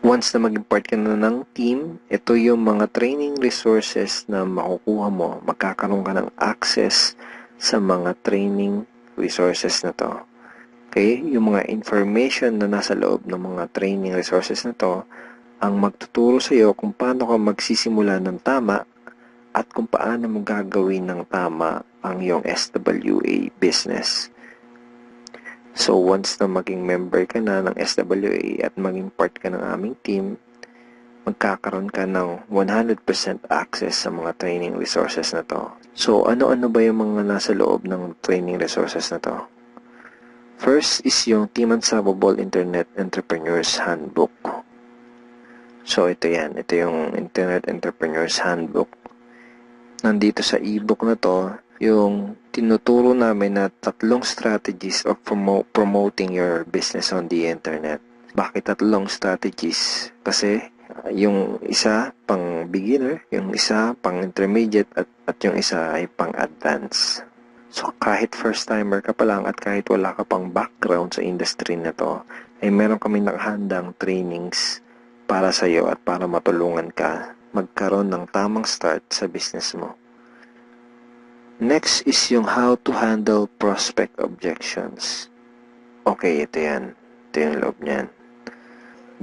Once na maging part ka na ng team, ito yung mga training resources na makukuha mo. Magkakaroon ka ng access sa mga training resources na to. Okay? Yung mga information na nasa loob ng mga training resources na to, ang magtuturo sa iyo kung paano ka magsisimula ng tama at kung paano mo gagawin ng tama ang iyong SWA business. So, once na maging member ka na ng SWA at maging part ka ng aming team, magkakaroon ka ng 100% access sa mga training resources na to. So, ano-ano ba yung mga nasa loob ng training resources na to? First is yung Team Unstoppable Internet Entrepreneurs Handbook. So, ito yan. Ito yung Internet Entrepreneurs Handbook. Nandito sa ebook na to, yung tinuturo namin na 3 strategies of promoting your business on the internet. Bakit 3 strategies? Kasi yung isa pang beginner, yung isa pang intermediate at yung isa ay pang advanced. So kahit first timer ka pa lang at kahit wala ka pang background sa industry na to, ay meron kami nakahandang trainings para sa iyo at para matulungan ka magkaroon ng tamang start sa business mo. Next is yung how to handle prospect objections. Okay, ito yan. Ito yung loob niyan.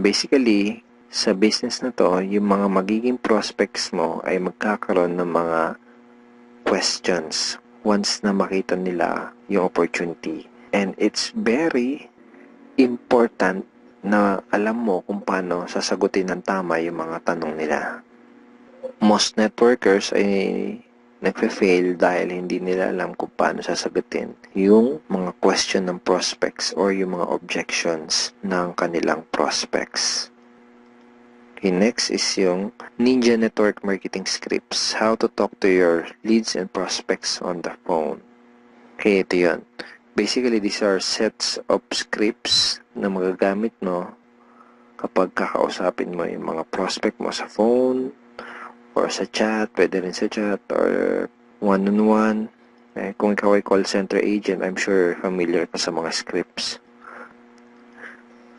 Basically, sa business na to, yung mga magiging prospects mo ay magkakaroon ng mga questions once na makita nila yung opportunity. And it's very important na alam mo kung paano sasagutin ng tama yung mga tanong nila. Most networkers ay nagfe-fail dahil hindi nila alam kung paano sasagutin yung mga question ng prospects or yung mga objections ng kanilang prospects. Okay, next is yung Ninja Network Marketing Scripts. How to talk to your leads and prospects on the phone. Okay, ito yun. Basically, these are sets of scripts na magagamit mo kapag kakausapin mo yung mga prospect mo sa phone, or sa chat, pwede rin sa chat, or one-on-one. Kung ikaw ay call center agent, I'm sure familiar ka sa mga scripts.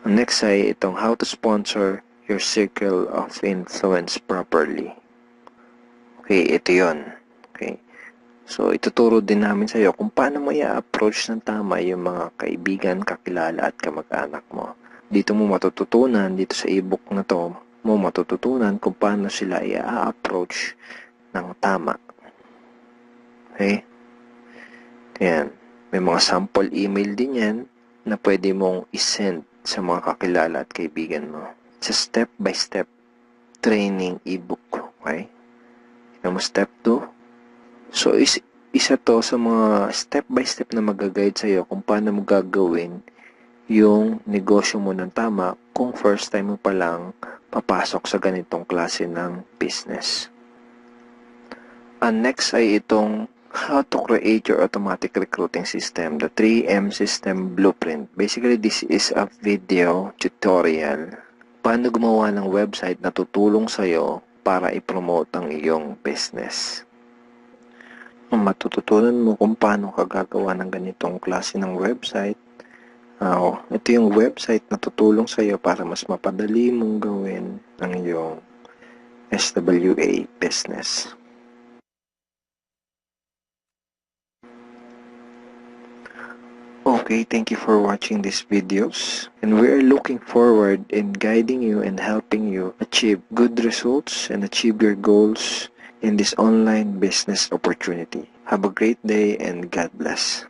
Next ay itong how to sponsor your circle of influence properly. Okay, ito yon. Okay. So, ituturo din namin sa iyo kung paano mo i-approach ng tama yung mga kaibigan, kakilala at kamag-anak mo. Dito mo matututunan, dito sa ebook na to, mo matututunan kung paano sila i-approach ng tama. Okay? Ayan. May mga sample email din yan na pwede mong isend sa mga kakilala at kaibigan mo. It's a step-by-step training ebook. Okay? Tignan mo step 2. So, isa to sa mga step-by-step na mag-guide sa'yo kung paano mo gagawin yung negosyo mo ng tama kung first time mo pa lang papasok sa ganitong klase ng business. Next ay itong how to create your automatic recruiting system, the 3M system blueprint. Basically, this is a video tutorial paano gumawa ng website na tutulong sa'yo para i-promote ang iyong business. Matututunan mo kung paano ka gagawa ng ganitong klase ng website. Ito yung website na tutulong sa iyo para mas mapadali mong gawin ang iyong SWA business. Okay, thank you for watching these videos, and we are looking forward in guiding you and helping you achieve good results and achieve your goals in this online business opportunity. Have a great day and God bless.